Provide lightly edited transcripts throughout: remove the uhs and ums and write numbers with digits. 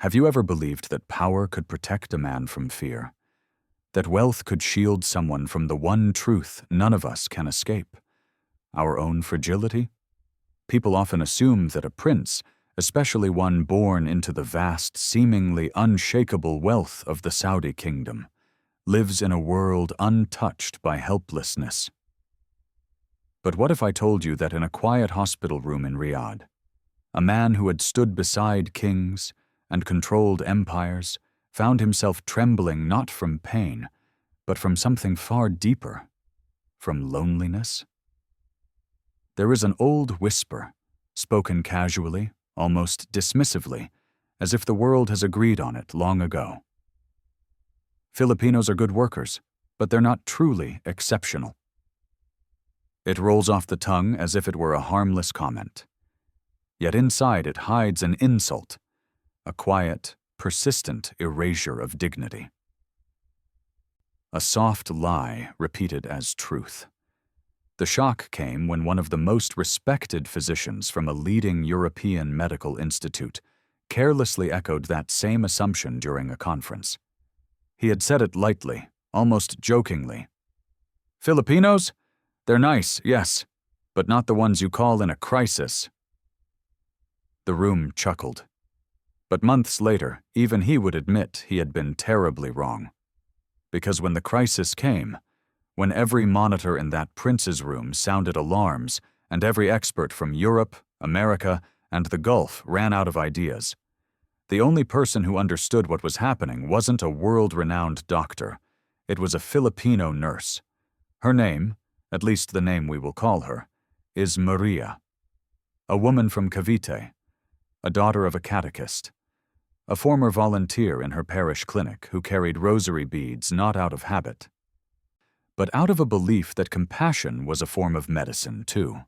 Have you ever believed that power could protect a man from fear? That wealth could shield someone from the one truth none of us can escape? Our own fragility? People often assume that a prince, especially one born into the vast, seemingly unshakable wealth of the Saudi kingdom, lives in a world untouched by helplessness. But what if I told you that in a quiet hospital room in Riyadh, a man who had stood beside kings and controlled empires found himself trembling not from pain, but from something far deeper, from loneliness? There is an old whisper, spoken casually, almost dismissively, as if the world has agreed on it long ago. Filipinos are good workers, but they're not truly exceptional. It rolls off the tongue as if it were a harmless comment. Yet inside it hides an insult, a quiet, persistent erasure of dignity. A soft lie repeated as truth. The shock came when one of the most respected physicians from a leading European medical institute carelessly echoed that same assumption during a conference. He had said it lightly, almost jokingly. "Filipinos? They're nice, yes, but not the ones you call in a crisis." The room chuckled. But months later, even he would admit he had been terribly wrong. Because when the crisis came, when every monitor in that prince's room sounded alarms and every expert from Europe, America, and the Gulf ran out of ideas, the only person who understood what was happening wasn't a world-renowned doctor. It was a Filipino nurse. Her name, at least the name we will call her, is Maria. A woman from Cavite, a daughter of a catechist, a former volunteer in her parish clinic who carried rosary beads not out of habit, but out of a belief that compassion was a form of medicine too.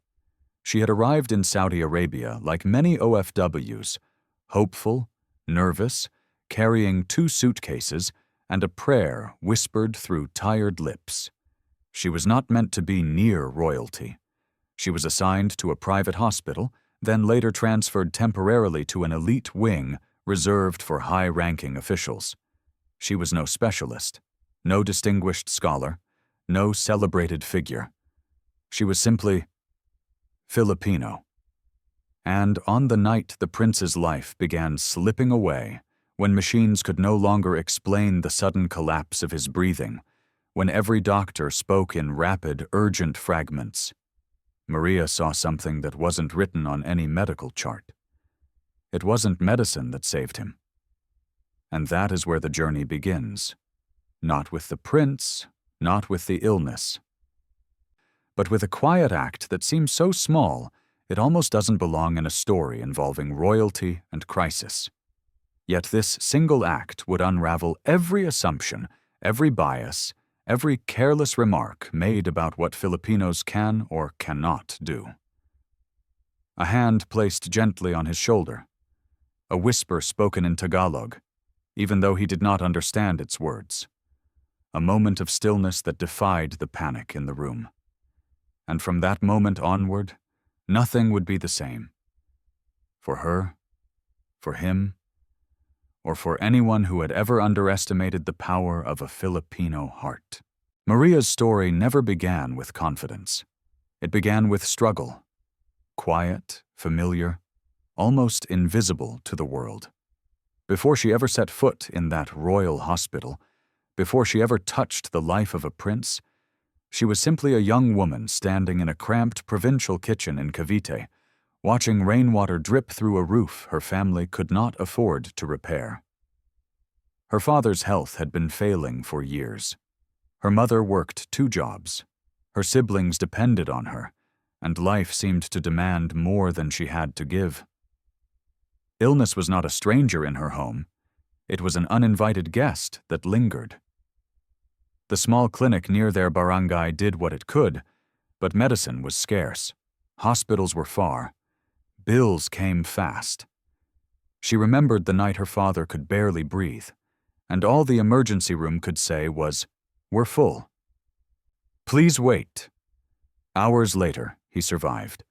She had arrived in Saudi Arabia like many OFWs, hopeful, nervous, carrying 2 suitcases and a prayer whispered through tired lips. She was not meant to be near royalty. She was assigned to a private hospital, then later transferred temporarily to an elite wing reserved for high-ranking officials. She was no specialist, no distinguished scholar, no celebrated figure. She was simply Filipino. And on the night the prince's life began slipping away, when machines could no longer explain the sudden collapse of his breathing, when every doctor spoke in rapid, urgent fragments, Maria saw something that wasn't written on any medical chart. It wasn't medicine that saved him. And that is where the journey begins. Not with the prince, not with the illness, but with a quiet act that seems so small it almost doesn't belong in a story involving royalty and crisis. Yet this single act would unravel every assumption, every bias, every careless remark made about what Filipinos can or cannot do. A hand placed gently on his shoulder. A whisper spoken in Tagalog, even though he did not understand its words. A moment of stillness that defied the panic in the room. And from that moment onward, nothing would be the same. For her, for him, or for anyone who had ever underestimated the power of a Filipino heart. Maria's story never began with confidence. It began with struggle. Quiet, familiar, almost invisible to the world. Before she ever set foot in that royal hospital, before she ever touched the life of a prince, she was simply a young woman standing in a cramped provincial kitchen in Cavite, watching rainwater drip through a roof her family could not afford to repair. Her father's health had been failing for years. Her mother worked 2 jobs. Her siblings depended on her, and life seemed to demand more than she had to give. Illness was not a stranger in her home. It was an uninvited guest that lingered. The small clinic near their barangay did what it could, but medicine was scarce. Hospitals were far. Bills came fast. She remembered the night her father could barely breathe, and all the emergency room could say was, "We're full. Please wait." Hours later, he survived.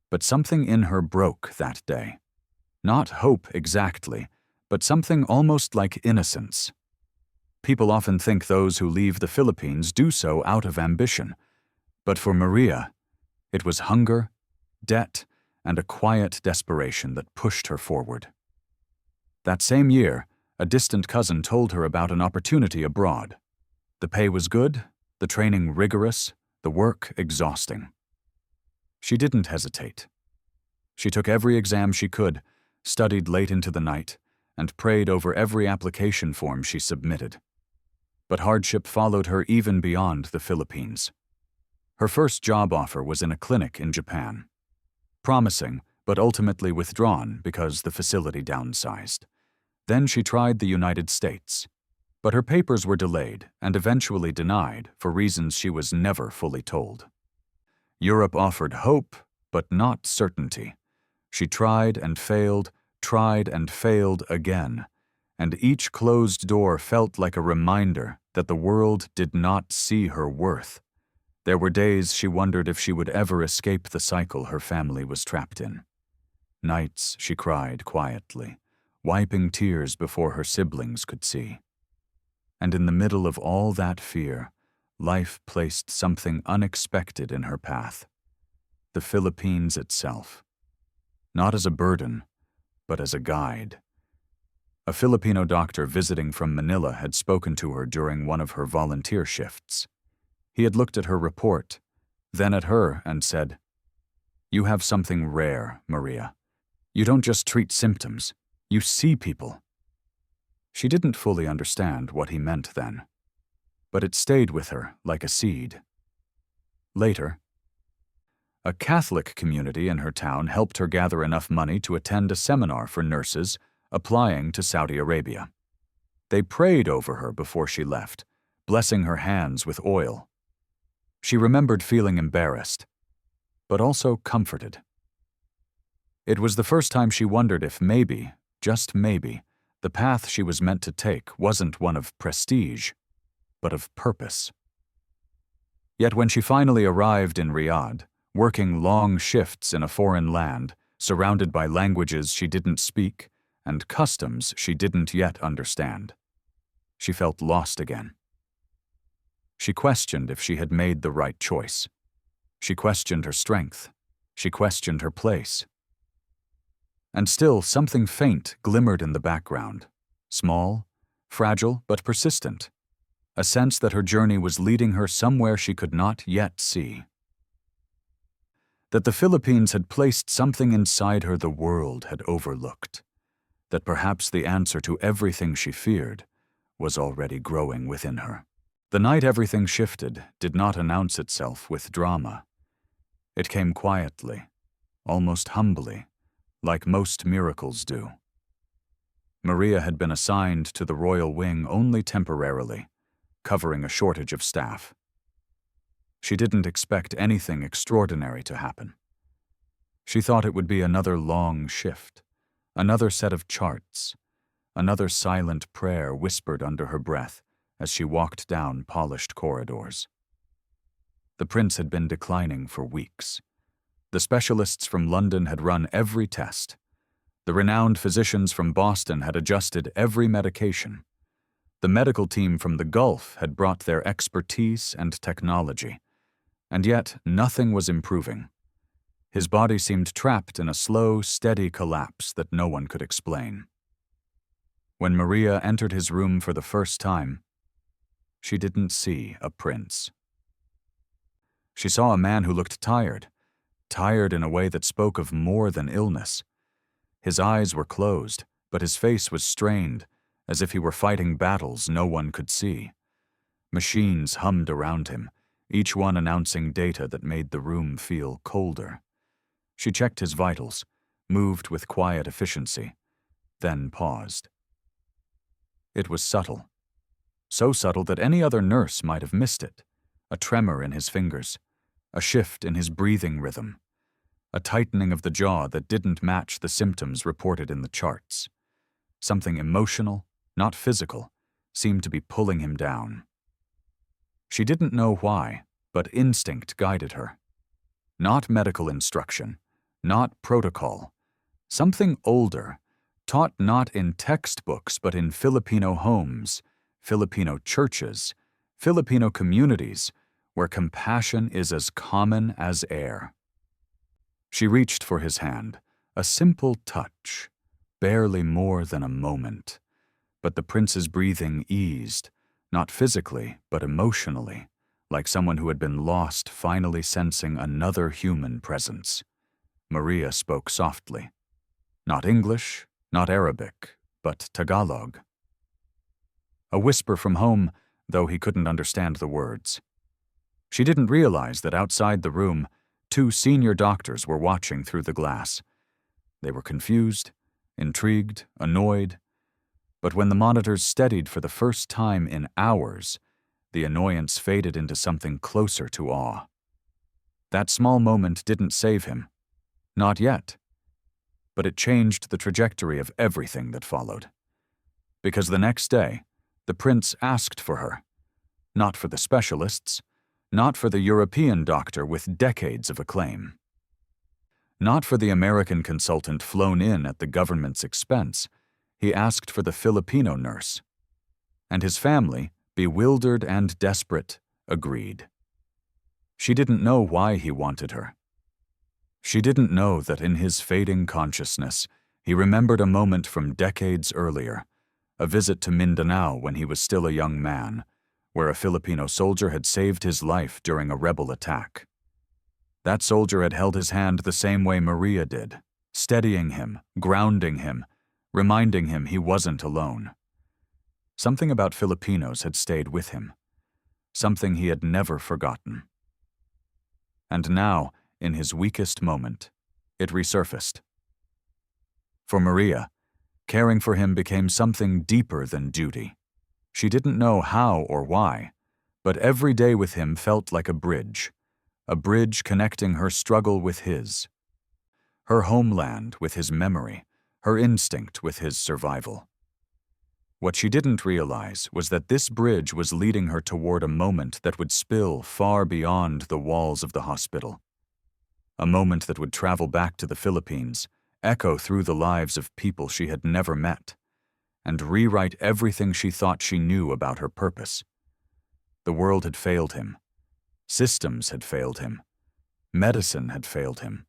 But something in her broke that day. Not hope exactly, but something almost like innocence. People often think those who leave the Philippines do so out of ambition, but for Maria, it was hunger, debt, and a quiet desperation that pushed her forward. That same year, a distant cousin told her about an opportunity abroad. The pay was good, the training rigorous, the work exhausting. She didn't hesitate. She took every exam she could, studied late into the night, and prayed over every application form she submitted. But hardship followed her even beyond the Philippines. Her first job offer was in a clinic in Japan. Promising, but ultimately withdrawn because the facility downsized. Then she tried the United States. But her papers were delayed and eventually denied for reasons she was never fully told. Europe offered hope, but not certainty. She tried and failed again, and each closed door felt like a reminder that the world did not see her worth. There were days she wondered if she would ever escape the cycle her family was trapped in. Nights she cried quietly, wiping tears before her siblings could see. And in the middle of all that fear, life placed something unexpected in her path. The Philippines itself. Not as a burden, but as a guide. A Filipino doctor visiting from Manila had spoken to her during one of her volunteer shifts. He had looked at her report, then at her, and said, "You have something rare, Maria. You don't just treat symptoms, you see people." She didn't fully understand what he meant then, but it stayed with her like a seed. Later, a Catholic community in her town helped her gather enough money to attend a seminar for nurses applying to Saudi Arabia. They prayed over her before she left, blessing her hands with oil. She remembered feeling embarrassed, but also comforted. It was the first time she wondered if maybe, just maybe, the path she was meant to take wasn't one of prestige, but of purpose. Yet when she finally arrived in Riyadh, working long shifts in a foreign land, surrounded by languages she didn't speak and customs she didn't yet understand, she felt lost again. She questioned if she had made the right choice. She questioned her strength. She questioned her place. And still something faint glimmered in the background, small, fragile, but persistent, a sense that her journey was leading her somewhere she could not yet see. That the Philippines had placed something inside her the world had overlooked, that perhaps the answer to everything she feared was already growing within her. The night everything shifted did not announce itself with drama. It came quietly, almost humbly, like most miracles do. Maria had been assigned to the royal wing only temporarily, covering a shortage of staff. She didn't expect anything extraordinary to happen. She thought it would be another long shift, another set of charts, another silent prayer whispered under her breath as she walked down polished corridors. The prince had been declining for weeks. The specialists from London had run every test. The renowned physicians from Boston had adjusted every medication. The medical team from the Gulf had brought their expertise and technology. And yet, nothing was improving. His body seemed trapped in a slow, steady collapse that no one could explain. When Maria entered his room for the first time, she didn't see a prince. She saw a man who looked tired in a way that spoke of more than illness. His eyes were closed, but his face was strained, as if he were fighting battles no one could see. Machines hummed around him, each one announcing data that made the room feel colder. She checked his vitals, moved with quiet efficiency, then paused. It was subtle. So subtle that any other nurse might have missed it. A tremor in his fingers, a shift in his breathing rhythm, a tightening of the jaw that didn't match the symptoms reported in the charts. Something emotional, not physical, seemed to be pulling him down. She didn't know why, but instinct guided her. Not medical instruction, not protocol. Something older, taught not in textbooks but in Filipino homes, Filipino churches, Filipino communities, where compassion is as common as air. She reached for his hand, a simple touch, barely more than a moment. But the prince's breathing eased, not physically, but emotionally, like someone who had been lost finally sensing another human presence. Maria spoke softly. Not English, not Arabic, but Tagalog. A whisper from home, though he couldn't understand the words. She didn't realize that outside the room, 2 senior doctors were watching through the glass. They were confused, intrigued, annoyed. But when the monitors steadied for the first time in hours, the annoyance faded into something closer to awe. That small moment didn't save him. Not yet. But it changed the trajectory of everything that followed. Because the next day, the prince asked for her. Not for the specialists, not for the European doctor with decades of acclaim. Not for the American consultant flown in at the government's expense. He asked for the Filipino nurse. And his family, bewildered and desperate, agreed. She didn't know why he wanted her. She didn't know that in his fading consciousness, he remembered a moment from decades earlier, a visit to Mindanao when he was still a young man, where a Filipino soldier had saved his life during a rebel attack. That soldier had held his hand the same way Maria did, steadying him, grounding him, reminding him he wasn't alone. Something about Filipinos had stayed with him, something he had never forgotten. And now, in his weakest moment, it resurfaced. For Maria, caring for him became something deeper than duty. She didn't know how or why, but every day with him felt like a bridge connecting her struggle with his, her homeland with his memory, her instinct with his survival. What she didn't realize was that this bridge was leading her toward a moment that would spill far beyond the walls of the hospital. A moment that would travel back to the Philippines, echo through the lives of people she had never met, and rewrite everything she thought she knew about her purpose. The world had failed him. Systems had failed him. Medicine had failed him.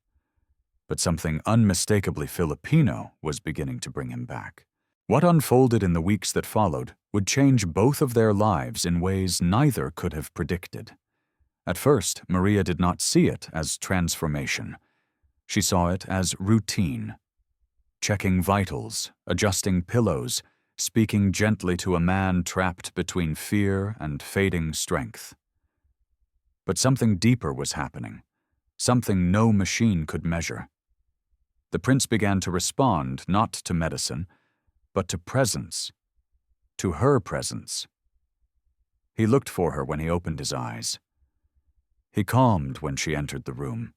But something unmistakably Filipino was beginning to bring him back. What unfolded in the weeks that followed would change both of their lives in ways neither could have predicted. At first, Maria did not see it as transformation. She saw it as routine. Checking vitals, adjusting pillows, speaking gently to a man trapped between fear and fading strength. But something deeper was happening, something no machine could measure. The prince began to respond not to medicine, but to presence, to her presence. He looked for her when he opened his eyes. He calmed when she entered the room.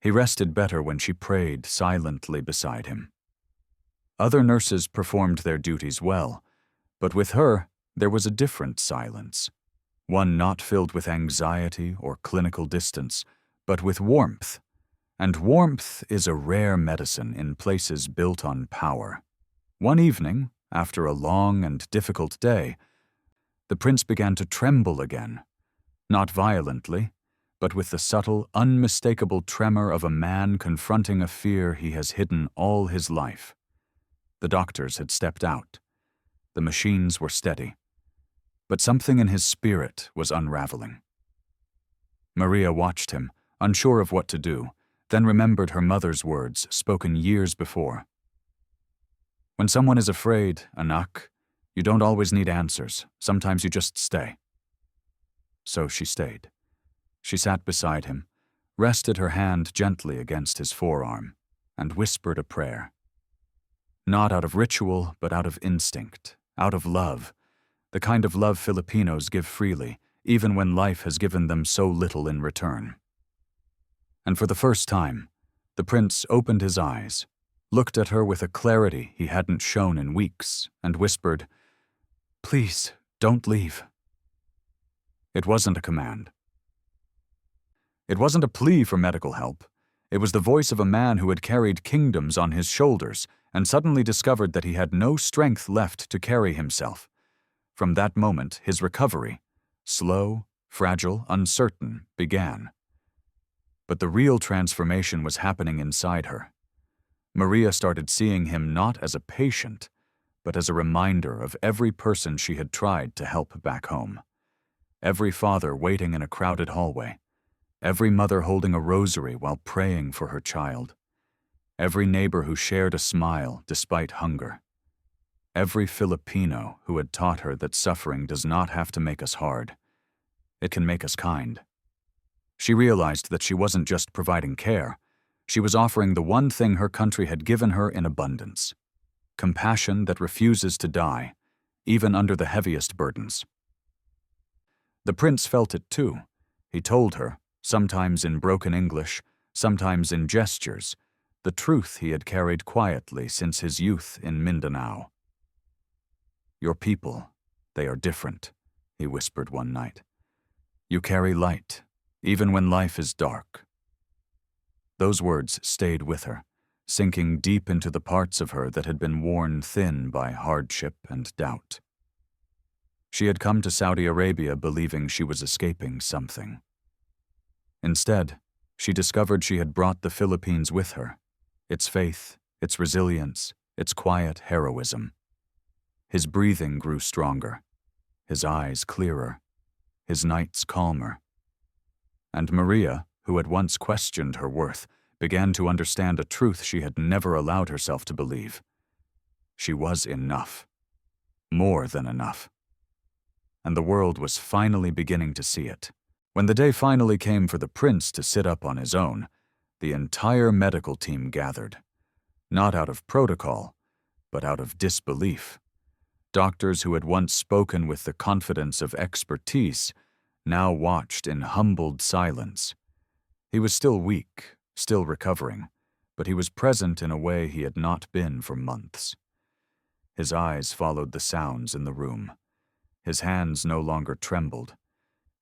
He rested better when she prayed silently beside him. Other nurses performed their duties well, but with her there was a different silence, one not filled with anxiety or clinical distance, but with warmth. And warmth is a rare medicine in places built on power. One evening, after a long and difficult day, the prince began to tremble again, not violently, but with the subtle, unmistakable tremor of a man confronting a fear he has hidden all his life. The doctors had stepped out. The machines were steady. But something in his spirit was unraveling. Maria watched him, unsure of what to do, then remembered her mother's words spoken years before. When someone is afraid, anak, you don't always need answers. Sometimes you just stay. So she stayed. She sat beside him, rested her hand gently against his forearm, and whispered a prayer. Not out of ritual, but out of instinct, out of love, the kind of love Filipinos give freely, even when life has given them so little in return. And for the first time, the prince opened his eyes, looked at her with a clarity he hadn't shown in weeks, and whispered, "Please, don't leave." It wasn't a command. It wasn't a plea for medical help. It was the voice of a man who had carried kingdoms on his shoulders and suddenly discovered that he had no strength left to carry himself. From that moment, his recovery, slow, fragile, uncertain, began. But the real transformation was happening inside her. Maria started seeing him not as a patient, but as a reminder of every person she had tried to help back home. Every father waiting in a crowded hallway. Every mother holding a rosary while praying for her child. Every neighbor who shared a smile despite hunger. Every Filipino who had taught her that suffering does not have to make us hard. It can make us kind. She realized that she wasn't just providing care. She was offering the one thing her country had given her in abundance. Compassion that refuses to die, even under the heaviest burdens. The prince felt it too. He told her, sometimes in broken English, sometimes in gestures, the truth he had carried quietly since his youth in Mindanao. "Your people, they are different," he whispered one night. "You carry light, even when life is dark." Those words stayed with her, sinking deep into the parts of her that had been worn thin by hardship and doubt. She had come to Saudi Arabia believing she was escaping something. Instead, she discovered she had brought the Philippines with her, its faith, its resilience, its quiet heroism. His breathing grew stronger, his eyes clearer, his nights calmer. And Maria, who had once questioned her worth, began to understand a truth she had never allowed herself to believe. She was enough. More than enough. And the world was finally beginning to see it. When the day finally came for the prince to sit up on his own, the entire medical team gathered. Not out of protocol, but out of disbelief. Doctors who had once spoken with the confidence of expertise now watched in humbled silence. He was still weak, still recovering, but he was present in a way he had not been for months. His eyes followed the sounds in the room. His hands no longer trembled.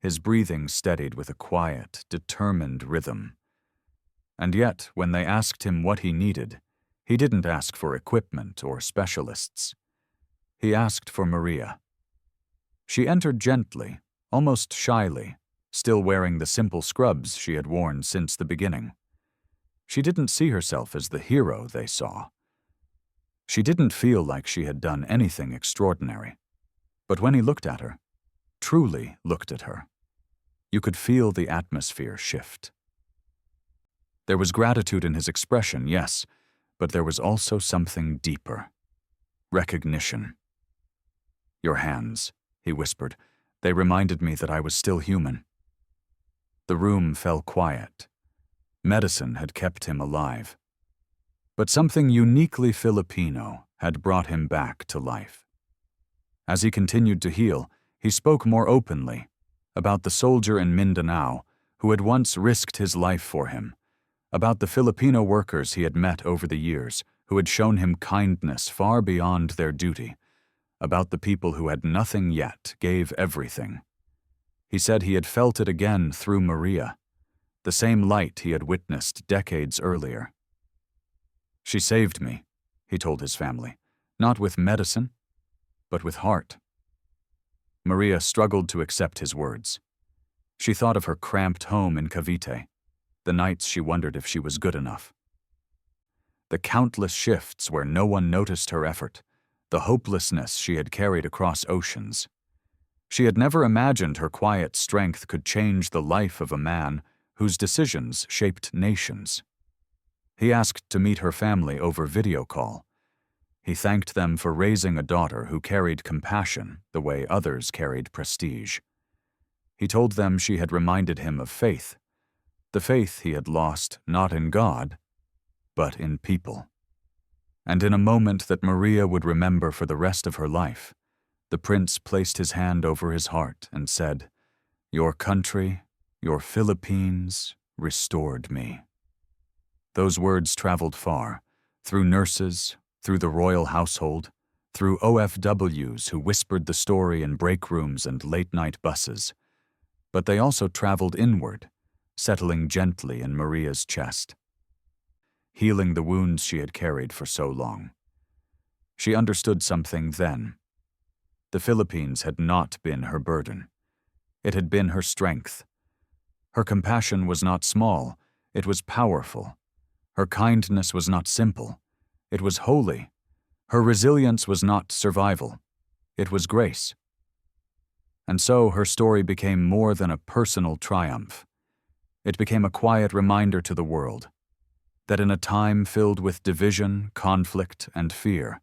His breathing steadied with a quiet, determined rhythm. And yet, when they asked him what he needed, he didn't ask for equipment or specialists. He asked for Maria. She entered gently, almost shyly, still wearing the simple scrubs she had worn since the beginning. She didn't see herself as the hero they saw. She didn't feel like she had done anything extraordinary. But when he looked at her, truly looked at her, you could feel the atmosphere shift. There was gratitude in his expression, yes, but there was also something deeper. Recognition. "Your hands," he whispered. "They reminded me that I was still human." The room fell quiet. Medicine had kept him alive. But something uniquely Filipino had brought him back to life. As he continued to heal, he spoke more openly about the soldier in Mindanao who had once risked his life for him, about the Filipino workers he had met over the years who had shown him kindness far beyond their duty, about the people who had nothing yet gave everything. He said he had felt it again through Maria, the same light he had witnessed decades earlier. "She saved me," he told his family, "not with medicine, but with heart." Maria struggled to accept his words. She thought of her cramped home in Cavite, the nights she wondered if she was good enough. The countless shifts where no one noticed her effort, the hopelessness she had carried across oceans. She had never imagined her quiet strength could change the life of a man whose decisions shaped nations. He asked to meet her family over video call. He thanked them for raising a daughter who carried compassion the way others carried prestige. He told them she had reminded him of faith, the faith he had lost not in God, but in people. And in a moment that Maria would remember for the rest of her life, the prince placed his hand over his heart and said, "Your country, your Philippines, restored me." Those words traveled far, through nurses, through the royal household, through OFWs who whispered the story in break rooms and late-night buses. But they also traveled inward, settling gently in Maria's chest, healing the wounds she had carried for so long. She understood something then. The Philippines had not been her burden. It had been her strength. Her compassion was not small, it was powerful. Her kindness was not simple, it was holy. Her resilience was not survival, it was grace. And so her story became more than a personal triumph. It became a quiet reminder to the world that in a time filled with division, conflict, and fear,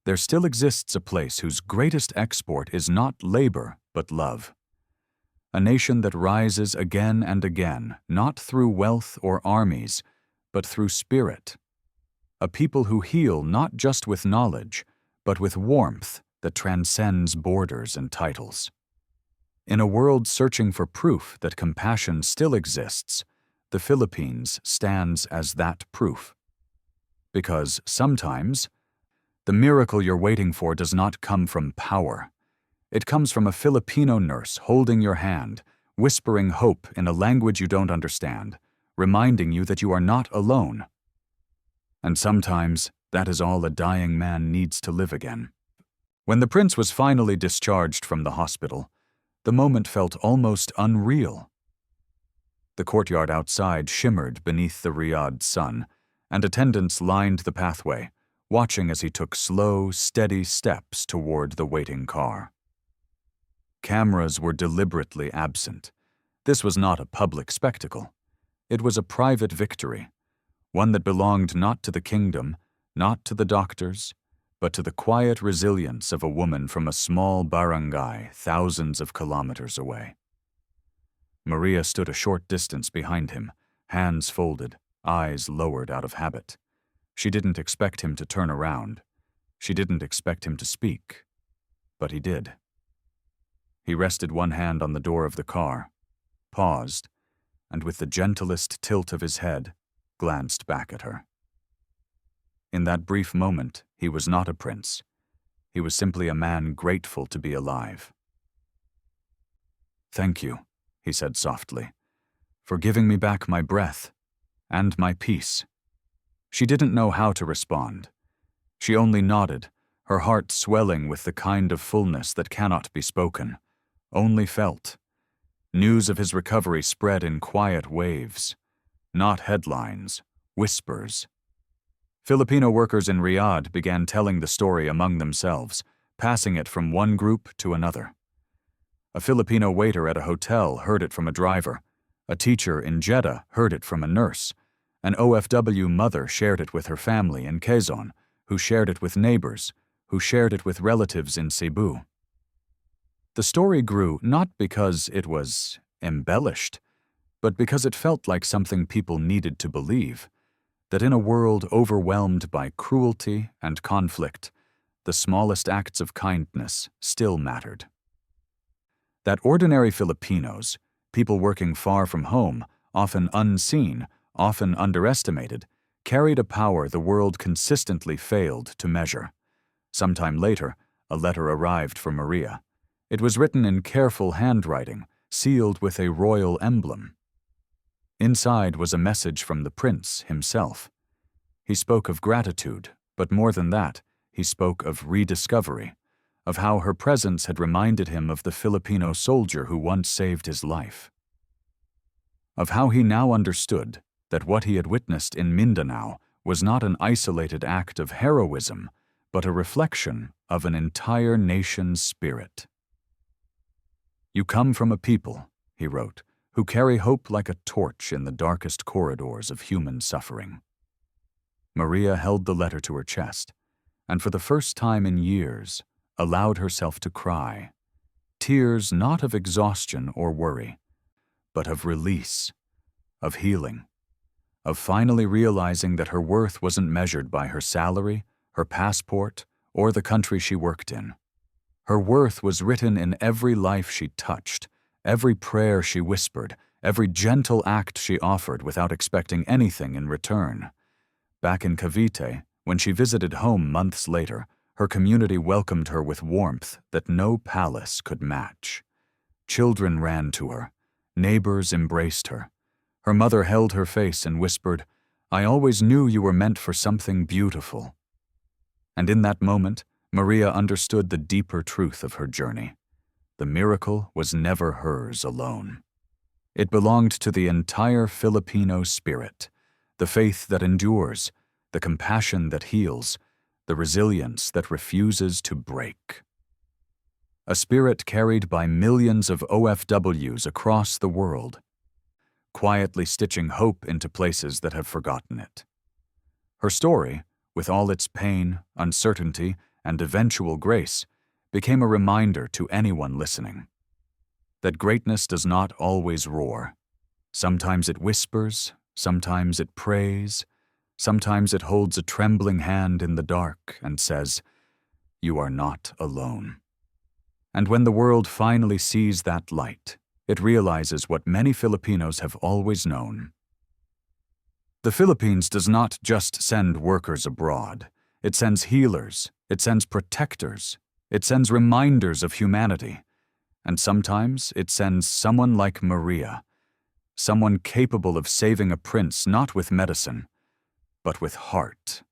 there still exists a place whose greatest export is not labor, but love. A nation that rises again and again, not through wealth or armies, but through spirit. A people who heal not just with knowledge, but with warmth that transcends borders and titles. In a world searching for proof that compassion still exists, the Philippines stands as that proof. Because sometimes, the miracle you're waiting for does not come from power. It comes from a Filipino nurse holding your hand, whispering hope in a language you don't understand, reminding you that you are not alone. And sometimes, that is all a dying man needs to live again. When the prince was finally discharged from the hospital, the moment felt almost unreal. The courtyard outside shimmered beneath the Riyadh sun, and attendants lined the pathway, watching as he took slow, steady steps toward the waiting car. Cameras were deliberately absent. This was not a public spectacle. It was a private victory, one that belonged not to the kingdom, not to the doctors, but to the quiet resilience of a woman from a small barangay thousands of kilometers away. Maria stood a short distance behind him, hands folded, eyes lowered out of habit. She didn't expect him to turn around. She didn't expect him to speak. But he did. He rested one hand on the door of the car, paused, and with the gentlest tilt of his head, glanced back at her. In that brief moment, he was not a prince. He was simply a man grateful to be alive. "Thank you," he said softly, "for giving me back my breath and my peace." She didn't know how to respond. She only nodded, her heart swelling with the kind of fullness that cannot be spoken, only felt. News of his recovery spread in quiet waves, not headlines, whispers. Filipino workers in Riyadh began telling the story among themselves, passing it from one group to another. A Filipino waiter at a hotel heard it from a driver. A teacher in Jeddah heard it from a nurse. An OFW mother shared it with her family in Quezon, who shared it with neighbors, who shared it with relatives in Cebu. The story grew not because it was embellished, but because it felt like something people needed to believe, that in a world overwhelmed by cruelty and conflict, the smallest acts of kindness still mattered. That ordinary Filipinos, people working far from home, often unseen, often underestimated, carried a power the world consistently failed to measure. Sometime later, a letter arrived for Maria. It was written in careful handwriting, sealed with a royal emblem. Inside was a message from the prince himself. He spoke of gratitude, but more than that, he spoke of rediscovery, of how her presence had reminded him of the Filipino soldier who once saved his life. Of how he now understood that what he had witnessed in Mindanao was not an isolated act of heroism, but a reflection of an entire nation's spirit. "You come from a people," he wrote, "who carry hope like a torch in the darkest corridors of human suffering." Maria held the letter to her chest, and for the first time in years, allowed herself to cry. Tears not of exhaustion or worry, but of release, of healing, of finally realizing that her worth wasn't measured by her salary, her passport, or the country she worked in. Her worth was written in every life she touched, every prayer she whispered, every gentle act she offered without expecting anything in return. Back in Cavite, when she visited home months later, her community welcomed her with warmth that no palace could match. Children ran to her. Neighbors embraced her. Her mother held her face and whispered, "I always knew you were meant for something beautiful." And in that moment, Maria understood the deeper truth of her journey. The miracle was never hers alone. It belonged to the entire Filipino spirit, the faith that endures, the compassion that heals, the resilience that refuses to break. A spirit carried by millions of OFWs across the world, quietly stitching hope into places that have forgotten it. Her story, with all its pain, uncertainty, and eventual grace, became a reminder to anyone listening that greatness does not always roar. Sometimes it whispers, sometimes it prays, sometimes it holds a trembling hand in the dark and says, "You are not alone." And when the world finally sees that light, it realizes what many Filipinos have always known. The Philippines does not just send workers abroad. It sends healers, it sends protectors, it sends reminders of humanity. And sometimes it sends someone like Maria, someone capable of saving a prince not with medicine, but with heart.